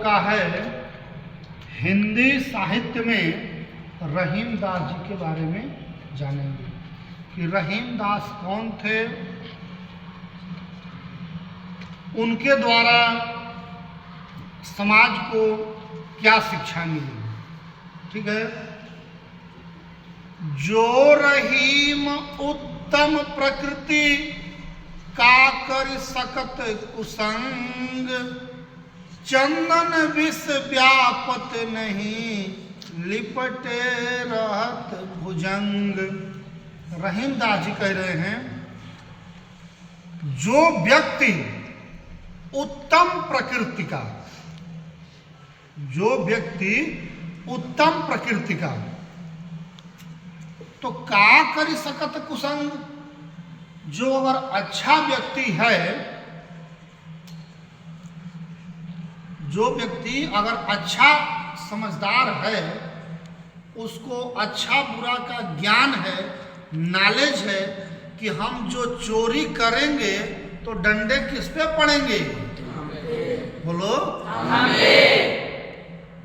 लोग का है हिंदी साहित्य में रहीम दास जी के बारे में जानेंगे कि रहीम दास कौन थे, उनके द्वारा समाज को क्या शिक्षा मिली। ठीक है। जो रहीम उत्तम प्रकृति का कर सकत कुसंग, चंदन विष व्यापत नहीं लिपटे रहत भुजंग। रहीम दास जी कह रहे हैं जो व्यक्ति उत्तम प्रकृति का, जो व्यक्ति उत्तम प्रकृति का, तो का कर सकत कुसंग, जो अगर अच्छा व्यक्ति है, जो व्यक्ति अगर अच्छा समझदार है, उसको अच्छा बुरा का ज्ञान है, नॉलेज है कि हम जो चोरी करेंगे तो डंडे किस पे पड़ेंगे, बोलो,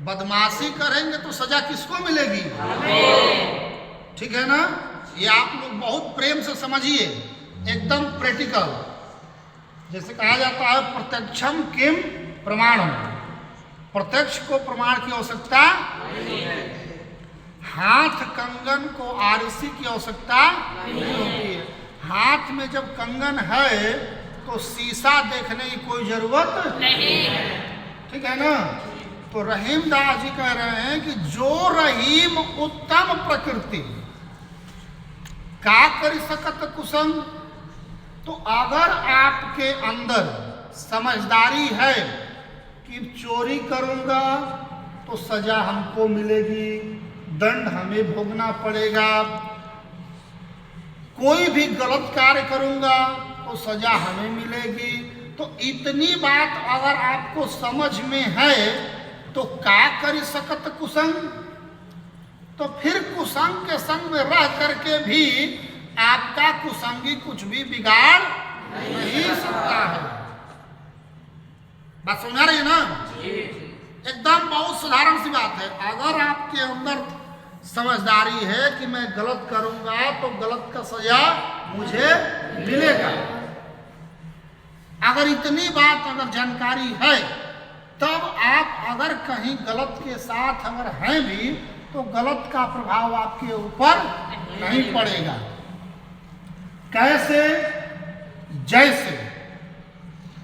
बदमाशी करेंगे तो सजा किसको मिलेगी, ठीक है ना। ये आप लोग बहुत प्रेम से समझिए, एकदम प्रैक्टिकल। जैसे कहा जाता है प्रत्यक्षम किम प्रमाणम, प्रत्यक्ष को प्रमाण की आवश्यकता नहीं है। हाथ कंगन को आरसी की आवश्यकता नहीं होती है। हाथ में जब कंगन है तो शीशा देखने की कोई जरूरत नहीं है, ठीक है ना। तो रहीम दास जी कह रहे हैं कि जो रहीम उत्तम प्रकृति का कर सकत कुसंग, तो अगर आपके अंदर समझदारी है कि चोरी करूंगा तो सजा हमको मिलेगी, दंड हमें भोगना पड़ेगा, कोई भी गलत कार्य करूंगा तो सजा हमें मिलेगी, तो इतनी बात अगर आपको समझ में है तो का कर सकत कुसंग, तो फिर कुसंग के संग में रह करके भी आपका कुसंगी कुछ भी बिगाड़ नहीं सकता है। बात समझा रही है ना। एकदम बहुत साधारण सी बात है। अगर आपके अंदर समझदारी है कि मैं गलत करूंगा तो गलत का सजा मुझे मिलेगा, अगर इतनी बात अगर जानकारी है, तब आप अगर कहीं गलत के साथ अगर हैं भी तो गलत का प्रभाव आपके ऊपर नहीं पड़ेगा। कैसे? जैसे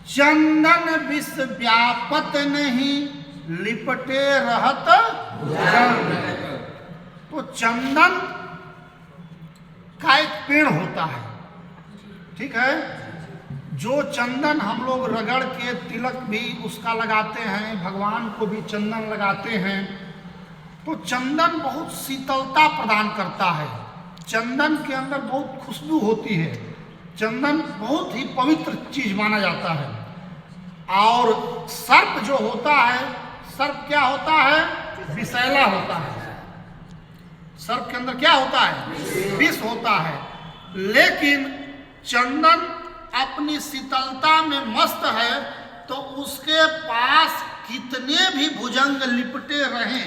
चंदन विष व्यापत नहीं लिपटे रहत भुजंग। तो चंदन का एक पेड़ होता है, ठीक है। जो चंदन हम लोग रगड़ के तिलक भी उसका लगाते हैं, भगवान को भी चंदन लगाते हैं, तो चंदन बहुत शीतलता प्रदान करता है। चंदन के अंदर बहुत खुशबू होती है। चंदन बहुत ही पवित्र चीज माना जाता है। और सर्प जो होता है, सर्प क्या होता है? विषैला होता है। सर्प के अंदर क्या होता है? विष होता है। लेकिन चंदन अपनी शीतलता में मस्त है, तो उसके पास कितने भी भुजंग लिपटे रहें,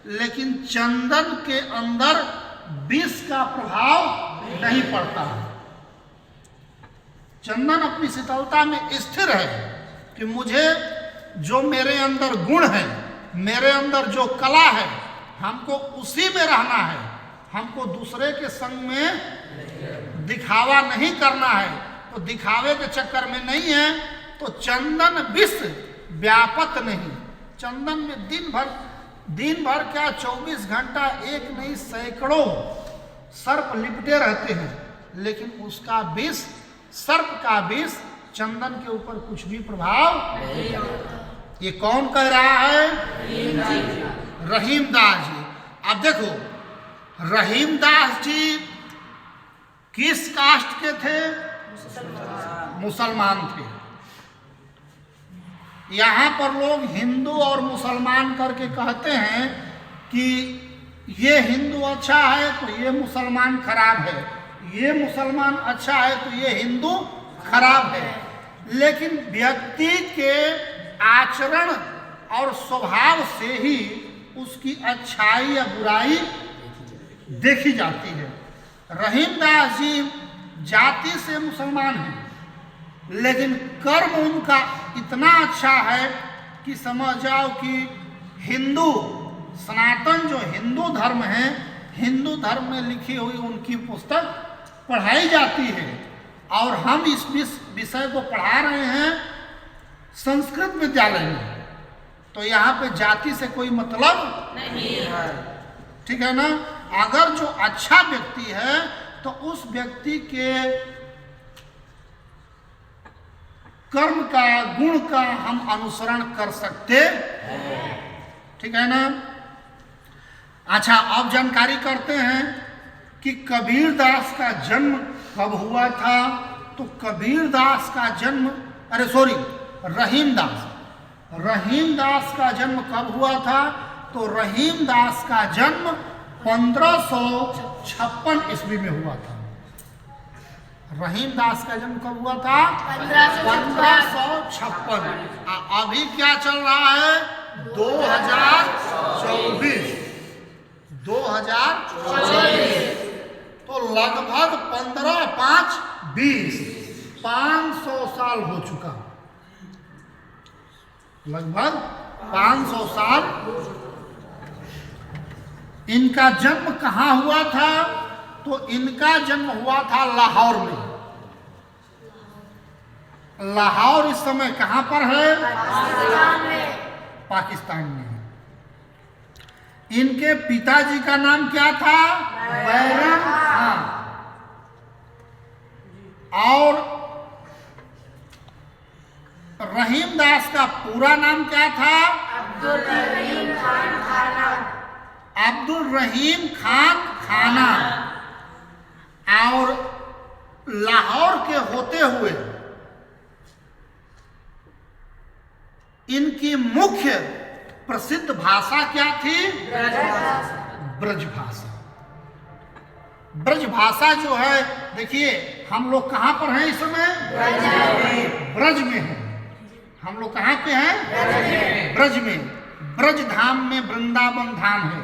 लेकिन चंदन के अंदर विष का प्रभाव नहीं पड़ता है। चंदन अपनी शीतलता में स्थिर है कि मुझे जो मेरे अंदर गुण है, मेरे अंदर जो कला है, हमको उसी में रहना है, हमको दूसरे के संग में दिखावा नहीं करना है। तो दिखावे के चक्कर में नहीं है, तो चंदन विष व्यापत नहीं। चंदन में दिन भर क्या 24 घंटा एक नहीं सैकड़ों सर्प लिपटे रहते हैं, लेकिन उसका विष, सर्प का विष चंदन के ऊपर कुछ भी प्रभाव नहीं होता। ये कौन कह रहा है? रहीम दास जी। अब देखो, रहीम दास जी किस कास्ट के थे? मुसलमान थे। यहाँ पर लोग हिंदू और मुसलमान करके कहते हैं कि ये हिंदू अच्छा है तो ये मुसलमान खराब है, ये मुसलमान अच्छा है तो ये हिंदू खराब है। लेकिन व्यक्ति के आचरण और स्वभाव से ही उसकी अच्छाई या बुराई देखी जाती है। रहीमदास जी जाति से मुसलमान हैं, लेकिन कर्म उनका इतना अच्छा है कि समझ जाओ कि हिंदू सनातन जो हिंदू धर्म है, हिंदू धर्म में लिखी हुई उनकी पुस्तक पढ़ाई जाती है। और हम इस विषय को पढ़ा रहे हैं संस्कृत विद्यालय में, तो यहाँ पे जाति से कोई मतलब नहीं है, ठीक है ना। अगर जो अच्छा व्यक्ति है तो उस व्यक्ति के कर्म का, गुण का हम अनुसरण कर सकते हैं, ठीक है ना। अच्छा, अब जानकारी करते हैं कि कबीरदास का जन्म कब हुआ था। तो कबीरदास का जन्म, रहीमदास का जन्म कब हुआ था। तो रहीमदास का जन्म 1556 ईस्वी में हुआ था। रहीमदास का जन्म कब हुआ था? 1556। अभी क्या चल रहा है? 2024। तो लगभग 15, 5, 20, 500 साल हो चुका, लगभग 500 साल। इनका जन्म कहाँ हुआ था? तो इनका जन्म हुआ था लाहौर में। लाहौर इस समय कहाँ पर है? पाकिस्तान में। इनके पिताजी का नाम क्या था? बैरम खान। और रहीमदास का पूरा नाम क्या था? अब्दुल रहीम खान खाना। और लाहौर के होते हुए इनकी मुख्य प्रसिद्ध भाषा क्या थी? ब्रज भाषा। ब्रज भाषा जो है, देखिए हम लोग कहाँ पर हैं इस समय? ब्रज में हैं। हम लोग कहाँ पे हैं? ब्रज में। ब्रज धाम में वृंदावन धाम है।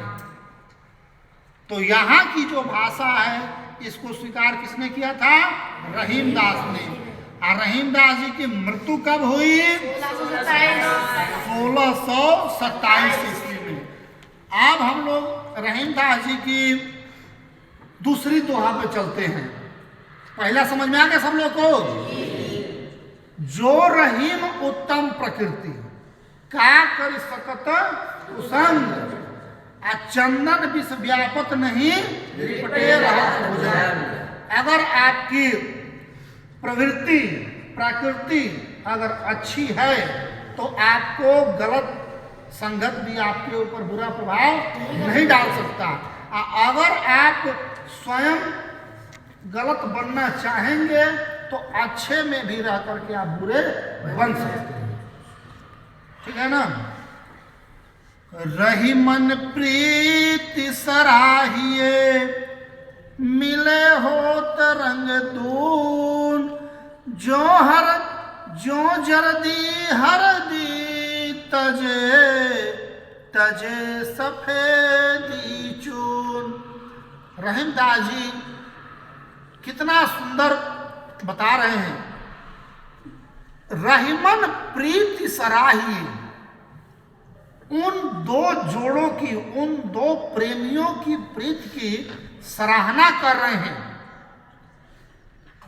तो यहाँ की जो भाषा है, इसको स्वीकार किसने किया था? रहीमदास ने। और रहीमदास जी की मृत्यु कब हुई? 1627 ईस्वी में। अब हम लोग रहीमदास जी की दूसरी दोहा पे चलते हैं। पहला समझ में आ गया सब लोग को? जो रहीम उत्तम प्रकृति का कर सकत कुसंग, चंदन विष व्यापत नहीं लिपटे रहत भुजंग। अगर आपकी प्रवृत्ति, प्रकृति अगर अच्छी है तो आपको गलत संगत भी आपके ऊपर बुरा प्रभाव नहीं डाल सकता। अगर आप स्वयं गलत बनना चाहेंगे तो अच्छे में भी रह करके आप बुरे बन सकते हैं, ठीक है ना। रही मन प्रीति सराहिए, मिले हो तरंग दून, जो जर्दी हरदी तजे सफेदी चून। रहीमदास जी कितना सुंदर बता रहे हैं। रहीमन प्रीति सराही, उन दो जोड़ों की, उन दो प्रेमियों की प्रीति की सराहना कर रहे हैं।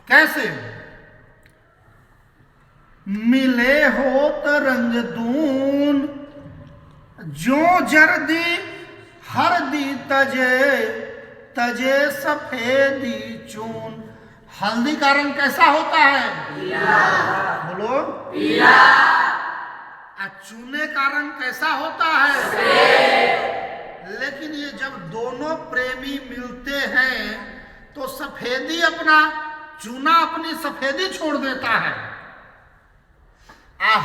कैसे? मिले हो तरंग दून, जो जर्दी हरदी तजे सफेदी चून। हल्दी का रंग कैसा होता है? पीला। बोलो, पीला। चूने का रंग कैसा होता है? सफेद। लेकिन ये जब दोनों प्रेमी मिलते हैं तो सफेदी अपना, चूना अपनी सफेदी छोड़ देता है,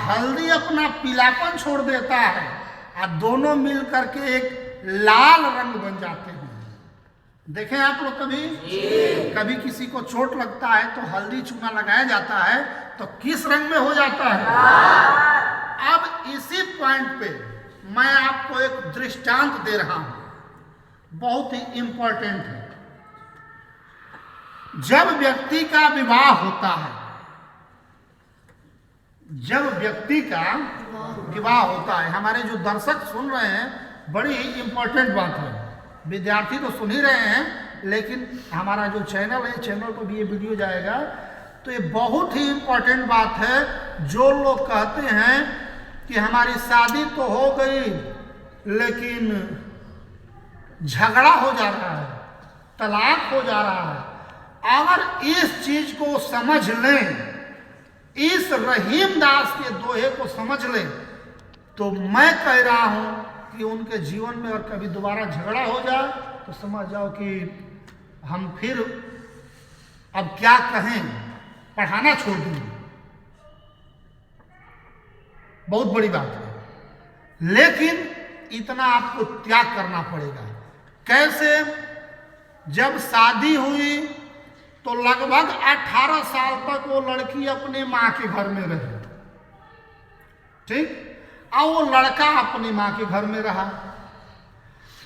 हल्दी अपना पीलापन छोड़ देता है, दोनों मिल करके एक लाल रंग बन जाते हैं। देखें आप लोग कभी किसी को चोट लगता है तो हल्दी चूना लगाया जाता है तो किस रंग में हो जाता है? अब इसी पॉइंट पे मैं आपको एक दृष्टांत दे रहा हूं, बहुत ही इंपॉर्टेंट है। जब व्यक्ति का विवाह होता है, जब व्यक्ति का विवाह होता है, हमारे जो दर्शक सुन रहे हैं, बड़ी ही इंपॉर्टेंट बात है। विद्यार्थी तो सुन ही रहे हैं, लेकिन हमारा जो चैनल है, चैनल पर भी ये वीडियो जाएगा, तो ये बहुत ही इंपॉर्टेंट बात है। जो लोग कहते हैं कि हमारी शादी तो हो गई लेकिन झगड़ा हो जा रहा है, तलाक हो जा रहा है, अगर इस चीज को समझ लें, इस रहीम दास के दोहे को समझ लें, तो मैं कह रहा हूं कि उनके जीवन में और कभी दोबारा झगड़ा हो जाए तो समझ जाओ कि हम फिर अब क्या कहें, पढ़ाना छोड़ देंगे। बहुत बड़ी बात है, लेकिन इतना आपको त्याग करना पड़ेगा। कैसे? जब शादी हुई तो लगभग 18 साल तक वो लड़की अपने माँ के घर में रही, ठीक, और वो लड़का अपनी माँ के घर में रहा।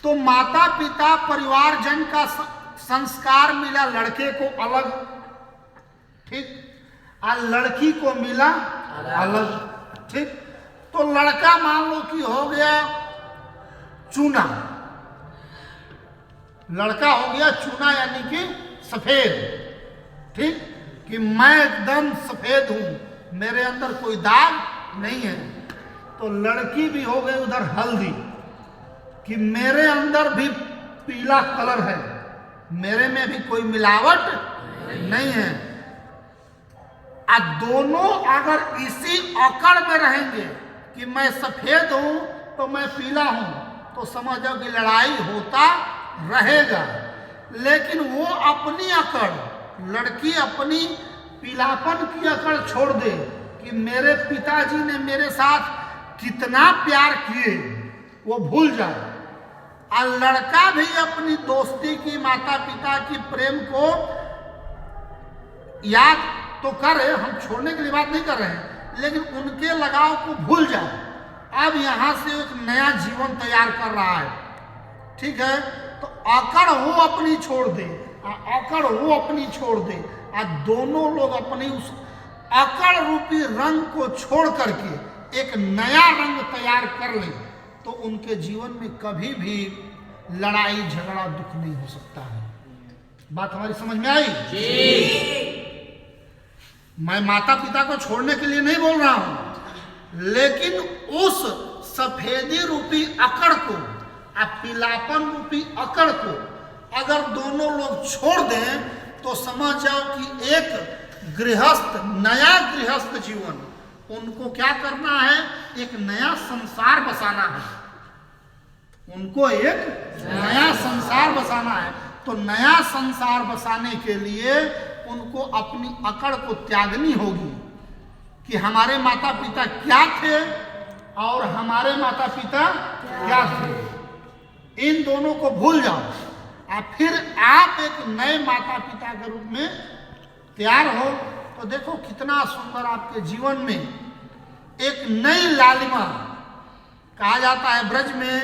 तो माता पिता परिवारजन का संस्कार मिला लड़के को अलग, ठीक, और लड़की को मिला अलग, ठीक। तो लड़का मान लो कि हो गया चूना, लड़का हो गया चूना यानी कि सफेद, ठीक, कि मैं एकदम सफेद हूं, मेरे अंदर कोई दाग नहीं है। तो लड़की भी हो गई उधर हल्दी, कि मेरे अंदर भी पीला कलर है, मेरे में भी कोई मिलावट नहीं है। आज दोनों अगर इसी अकड़ में रहेंगे कि मैं सफेद हूं तो मैं पीला हूं, तो समझ जाओ कि लड़ाई होता रहेगा। लेकिन वो अपनी अकड़, लड़की अपनी पीलापन की अकड़ छोड़ दे कि मेरे पिताजी ने मेरे साथ कितना प्यार किए, वो भूल जाए। और लड़का भी अपनी दोस्ती की, माता पिता की प्रेम को याद तो करे, हम छोड़ने के लिए बात नहीं कर रहे हैं, लेकिन उनके लगाव को भूल जाए। अब यहां से एक नया जीवन तैयार कर रहा है, ठीक है। तो अकड़ वो अपनी छोड़ दे, अकड़ वो अपनी छोड़ दे, और दोनों लोग अपनी उस अकड़ रूपी रंग को छोड़ करके एक नया रंग तैयार कर ले, तो उनके जीवन में कभी भी लड़ाई झगड़ा दुख नहीं हो सकता है। बात हमारी समझ में आई जी? मैं माता पिता को छोड़ने के लिए नहीं बोल रहा हूं, लेकिन उस सफेदी रूपी अकड़ को, पीलापन रूपी अकड़ को अगर दोनों लोग छोड़ दें, तो समझ जाओ कि एक गृहस्थ, नया गृहस्थ जीवन, उनको क्या करना है, एक नया संसार बसाना है, उनको एक नया संसार बसाना है। तो नया संसार बसाने के लिए उनको अपनी अकड़ को त्यागनी होगी कि हमारे माता पिता क्या थे और हमारे माता पिता क्या थे, इन दोनों को भूल जाओ, और फिर आप एक नए माता पिता के रूप में तैयार हो। तो देखो कितना सुंदर आपके जीवन में एक नई लालिमा, कहा जाता है ब्रज में,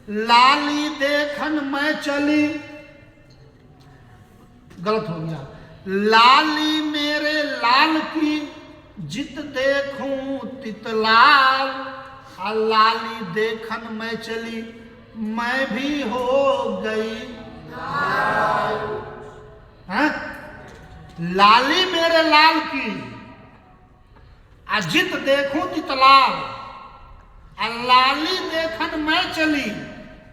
लाली देखन मैं चली, गलत हो गया, लाली मेरे लाल की जित देखूं तित लाल, लाली देखन मैं चली मैं भी हो गई हाँ? लाली मेरे लाल की अजित देखूं तित लाल, लाली देखन मैं चली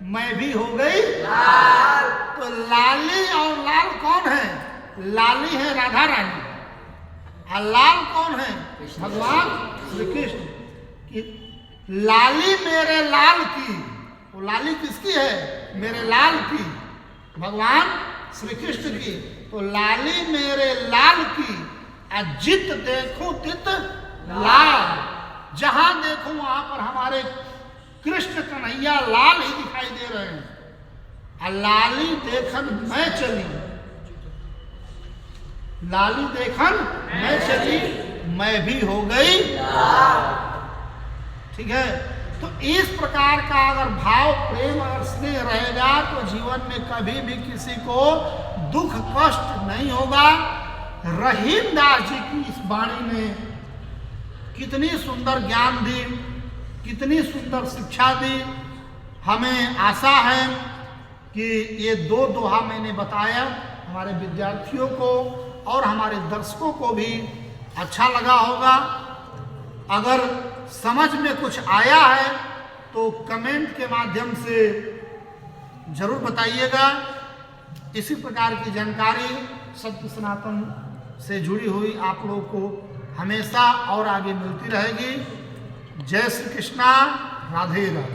मैं भी हो गई लाल। तो लाली और लाल कौन है? लाली है राधा रानी, और लाल कौन है? भगवान श्री कृष्ण। कि लाली मेरे लाल की, वो लाली किसकी है? मेरे लाल की, भगवान श्री कृष्ण की। तो लाली मेरे लाल की अजित देखूं तित लाल, जहां देखूं वहां पर हमारे कृष्ण कन्हैया लाल ही दिखाई दे रहे हैं। लाली देखन मैं चली, लाली देखन मैं चली मैं भी हो गई। ठीक है। तो इस प्रकार का अगर भाव, प्रेम और स्नेह रहेगा तो जीवन में कभी भी किसी को दुख कष्ट नहीं होगा। रहीम दास जी की इस वाणी ने कितनी सुंदर ज्ञान दी, कितनी सुंदर शिक्षा दी। हमें आशा है कि ये दो दोहा मैंने बताया हमारे विद्यार्थियों को और हमारे दर्शकों को भी अच्छा लगा होगा। अगर समझ में कुछ आया है तो कमेंट के माध्यम से जरूर बताइएगा। इसी प्रकार की जानकारी सत्य सनातन से जुड़ी हुई आप लोगों को हमेशा और आगे मिलती रहेगी। जय श्री कृष्णा, राधे राधे।